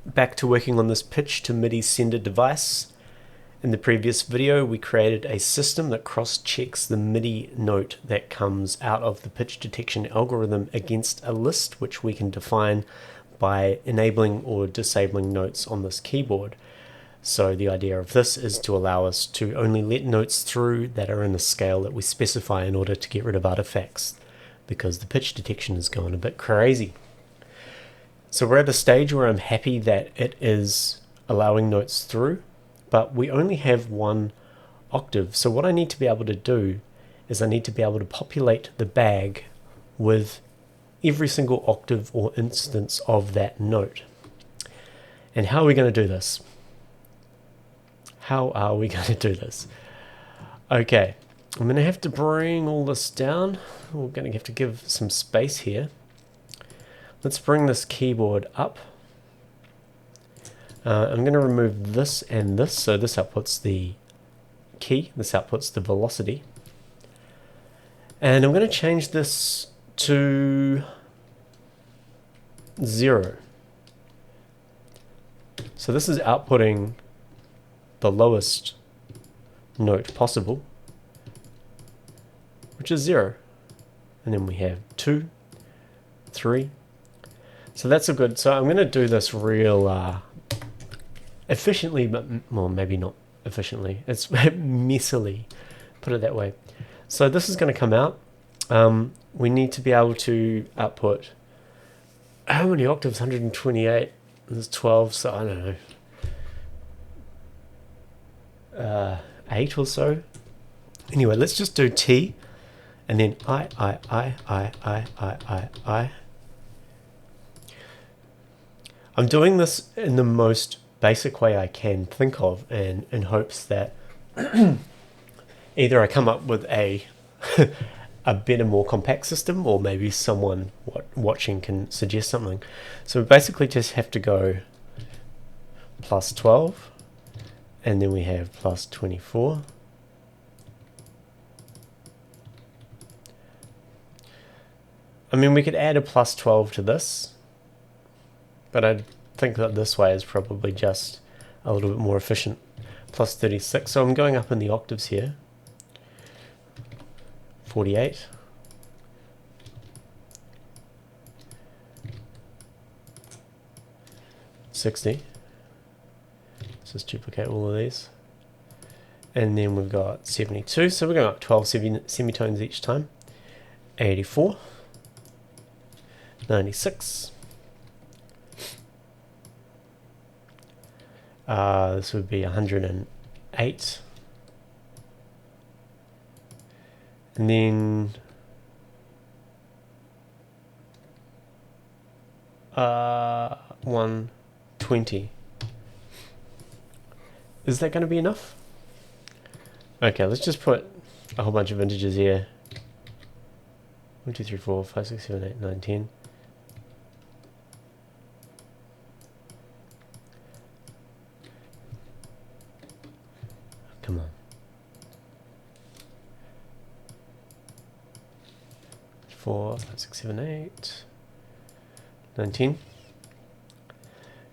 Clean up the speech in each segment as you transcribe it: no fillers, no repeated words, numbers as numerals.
Back to working on this pitch to MIDI sender device. In the previous video, we created a system that cross-checks the MIDI note that comes out of the pitch detection algorithm against a list, which we can define by enabling or disabling notes on this keyboard. So the idea of this is to allow us to only let notes through that are in a scale that we specify in order to get rid of artifacts, because the pitch detection is going a bit crazy. So we're at a stage where I'm happy that it is allowing notes through, but we only have one octave. So what I need to be able to do is I need to be able to populate the bag with every single octave or instance of that note. And how are we going to do this? How are we going to do this? Okay, I'm going to have to bring all this down. We're going to have to give some space here. Let's bring this keyboard up. I'm going to remove this and this, so this outputs the key, this outputs the velocity. And I'm going to change this to 0. So this is outputting the lowest note possible, which is 0. And then we have 2, 3. So that's a good, so I'm going to do this real efficiently, but well, maybe not efficiently. It's messily, put it that way. So this is going to come out. We need to be able to output, how many octaves? 128. There's 12, so I don't know. 8 or so. Anyway, let's just do T, and then I. I'm doing this in the most basic way I can think of, and in hopes that either I come up with a better, more compact system, or maybe someone watching can suggest something. So we basically just have to go plus 12, and then we have plus 24. I mean, we could add a plus 12 to this, but I think that this way is probably just a little bit more efficient. Plus 36, so I'm going up in the octaves here. 48. $60. Let's just duplicate all of these. And then we've got 72, so we're going up 12 semitones each time. 84. 96. This would be 108. And then 120. Is that going to be enough? Okay, let's just put a whole bunch of integers here. 1, 2, 3, 4, 5, 6, 7, 8, 9, 10. Come on. 4, 5, 6, 7, 8, 19.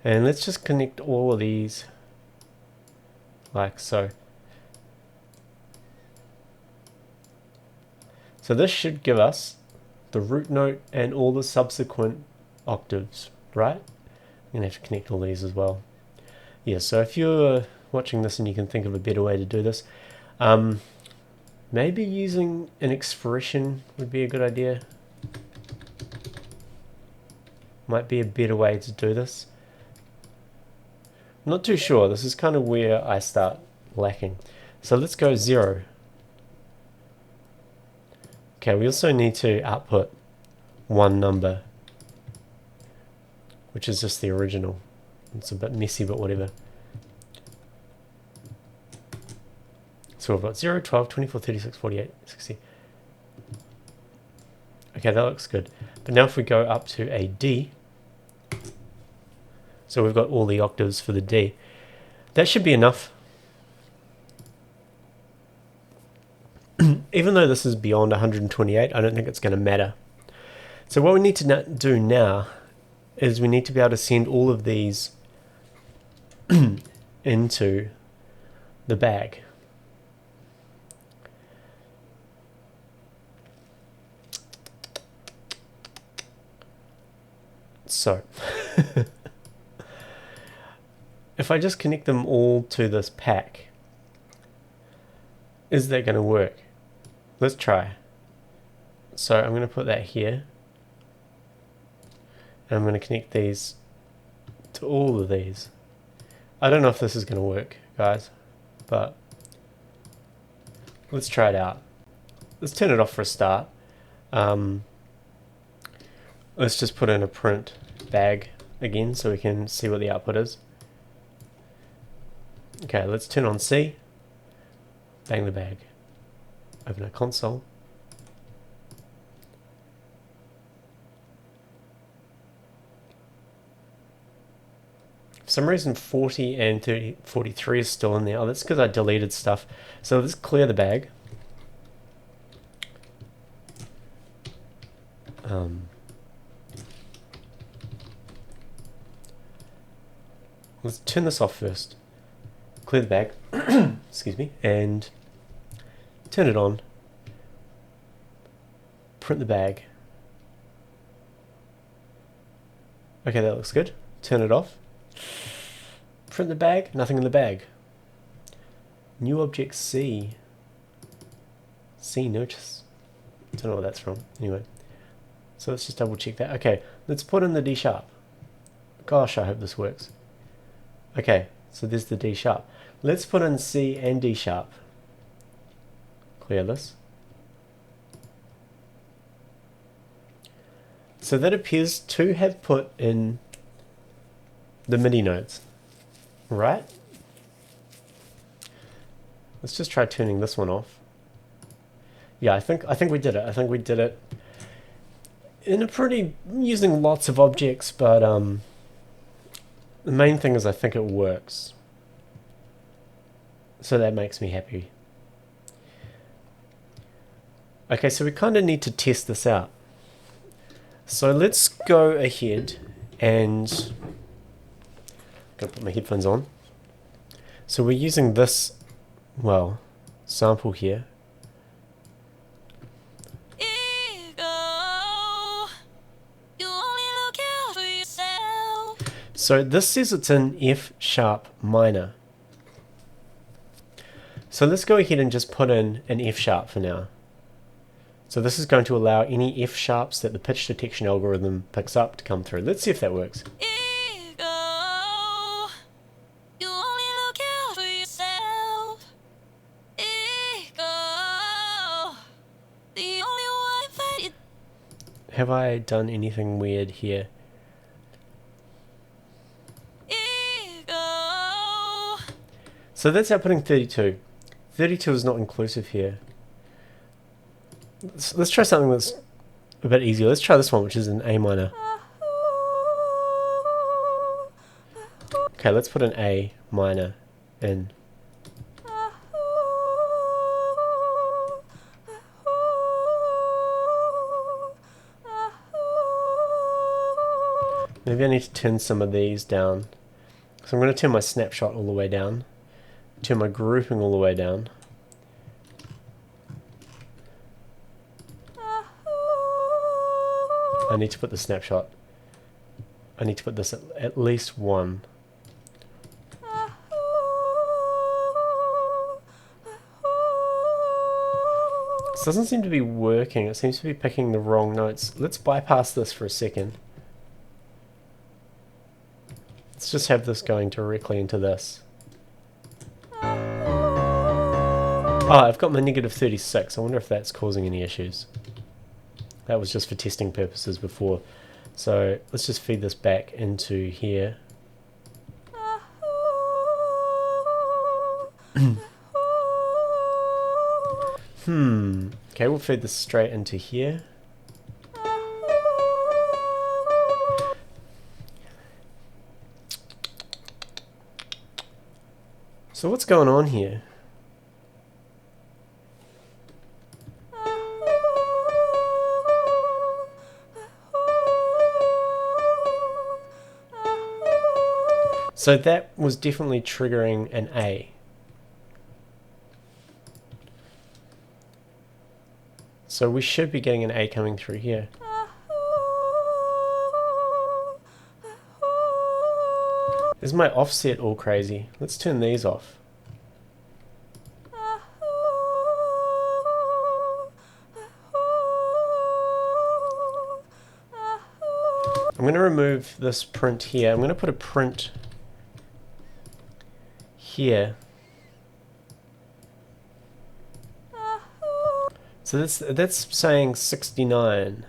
And let's just connect all of these like so. So this should give us the root note and all the subsequent octaves, right? I'm going to have to connect all these as well. Yeah, so if you're watching this and you can think of a better way to do this, maybe using an expression would be a good idea. Might be a better way to do this. I'm not too sure. This is kind of where I start lacking. So let's go 0. Okay, we also need to output one number, which is just the original. It's a bit messy, but whatever. So we've got 0, 12, 24, 36, 48, 60. Okay, that looks good. But now if we go up to a D, so we've got all the octaves for the D. That should be enough. Even though this is beyond 128, I don't think it's going to matter. So what we need to do now is we need to be able to send all of these into the bag. So if I just connect them all to this pack, is that going to work? Let's try. So I'm going to put that here, and I'm going to connect these to all of these. I don't know if this is going to work, guys, but let's try it out. Let's turn it off for a start. Let's just put in a print bag again so we can see what the output is. Okay, let's turn on C, bang the bag, open a console. For some reason 40 and 43 is still in there. Oh, that's because I deleted stuff. So let's clear the bag. Let's turn this off first. Clear the bag, excuse me, and turn it on. Print the bag. Okay, that looks good. Turn it off. Print the bag, nothing in the bag. New object C. C notice. Don't know what that's from. Anyway, so let's just double check that. Okay, let's put in the D sharp. Gosh, I hope this works. Okay, so there's the D sharp. Let's put in C and D sharp. Clear this. So that appears to have put in the MIDI notes, right? Let's just try turning this one off. Yeah, I think we did it. I think we did it in a pretty, using lots of objects, but the main thing is I think it works. So that makes me happy. Okay, so we kind of need to test this out. So let's go ahead and I'm gonna put my headphones on. So we're using this, well, sample here. So this says it's in F sharp minor. So let's go ahead and just put in an F sharp for now. So this is going to allow any F sharps that the pitch detection algorithm picks up to come through. Let's see if that works. Have I done anything weird here? So that's outputting 32. 32 is not inclusive here. Let's try something that's a bit easier. Let's try this one, which is an A minor. Okay, let's put an A minor in. Maybe I need to turn some of these down. So I'm going to turn my snapshot all the way down. Turn my grouping all the way down. I need to put the snapshot. I need to put this at least 1. This doesn't seem to be working. It seems to be picking the wrong notes. Let's bypass this for a second. Let's just have this going directly into this. Oh, I've got my negative 36. I wonder if that's causing any issues. That was just for testing purposes before. So let's just feed this back into here. Okay, we'll feed this straight into here. So what's going on here? So that was definitely triggering an A. So we should be getting an A coming through here. Is my offset all crazy? Let's turn these off. I'm going to remove this print here. I'm going to put a print here. So that's saying 69.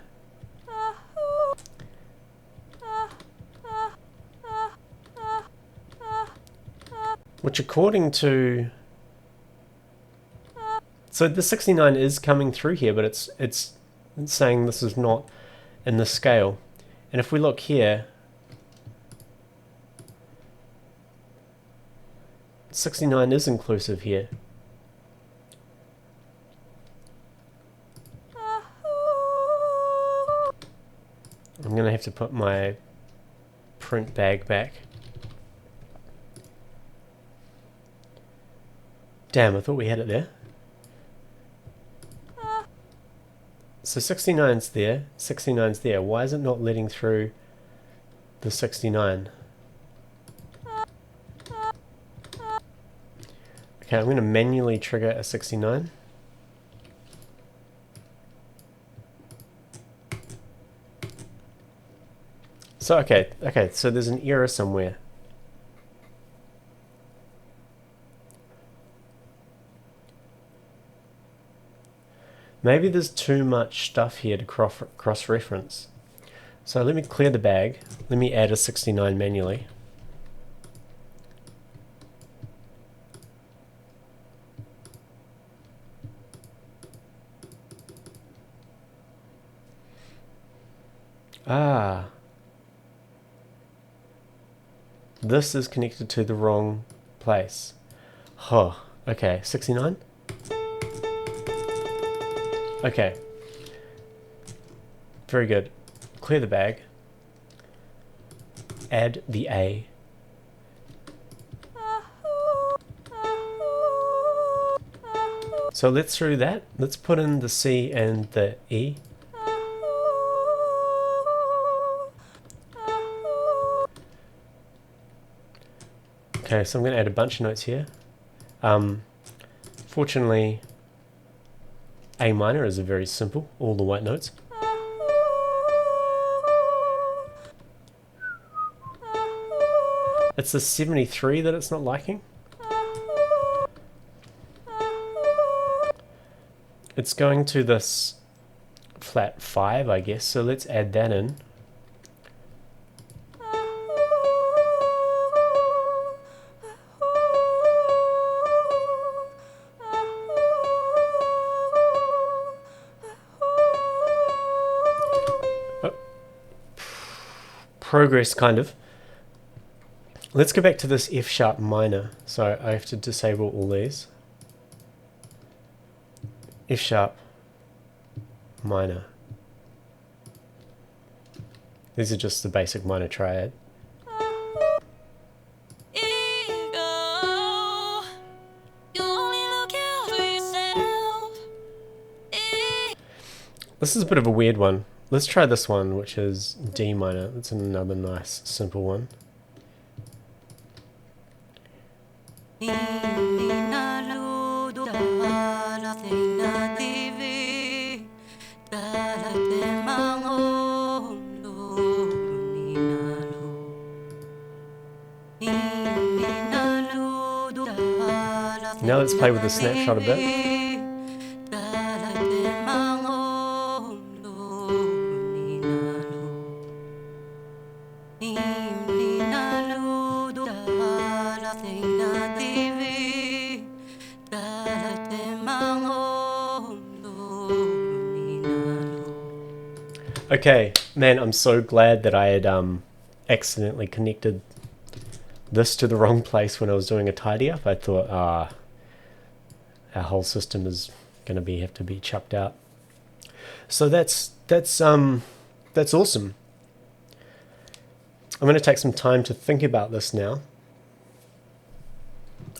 Which according to... So the 69 is coming through here, but it's saying this is not in the scale. And if we look here, 69 is inclusive here. I'm going to have to put my print bag back. Damn, I thought we had it there. So 69's there, 69's there. Why is it not letting through the 69? Okay, I'm going to manually trigger a 69. So okay, so there's an error somewhere. Maybe there's too much stuff here to cross-reference. So let me clear the bag. Let me add a 69 manually. Ah. This is connected to the wrong place. Huh. Okay, 69? Okay. Very good. Clear the bag. Add the A. So let's through that. Let's put in the C and the E. Okay, so I'm going to add a bunch of notes here. Fortunately, A minor is a very simple, all the white notes. It's the 73 that it's not liking. It's going to this flat 5, I guess, so let's add that in. Progress, kind of. Let's go back to this F sharp minor. So I have to disable all these. F sharp minor. These are just the basic minor triad. This is a bit of a weird one. Let's try this one, which is D minor. That's another nice, simple one. Now let's play with the snapshot a bit. Okay, man, I'm so glad that I had accidentally connected this to the wrong place when I was doing a tidy up. I thought, our whole system is going to have to be chucked out. So that's awesome. I'm going to take some time to think about this now.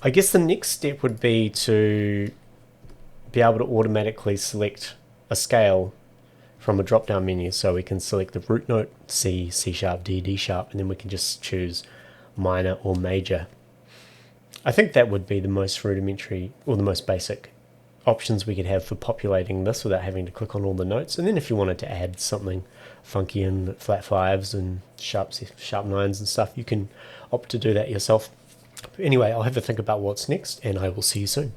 I guess the next step would be to be able to automatically select a scale from a drop-down menu. So we can select the root note, C, C sharp, D, D sharp, and then we can just choose minor or major. I think that would be the most rudimentary or the most basic options we could have for populating this without having to click on all the notes. And then if you wanted to add something funky in flat fives and sharp nines and stuff, you can opt to do that yourself. But anyway, I'll have a think about what's next, and I will see you soon.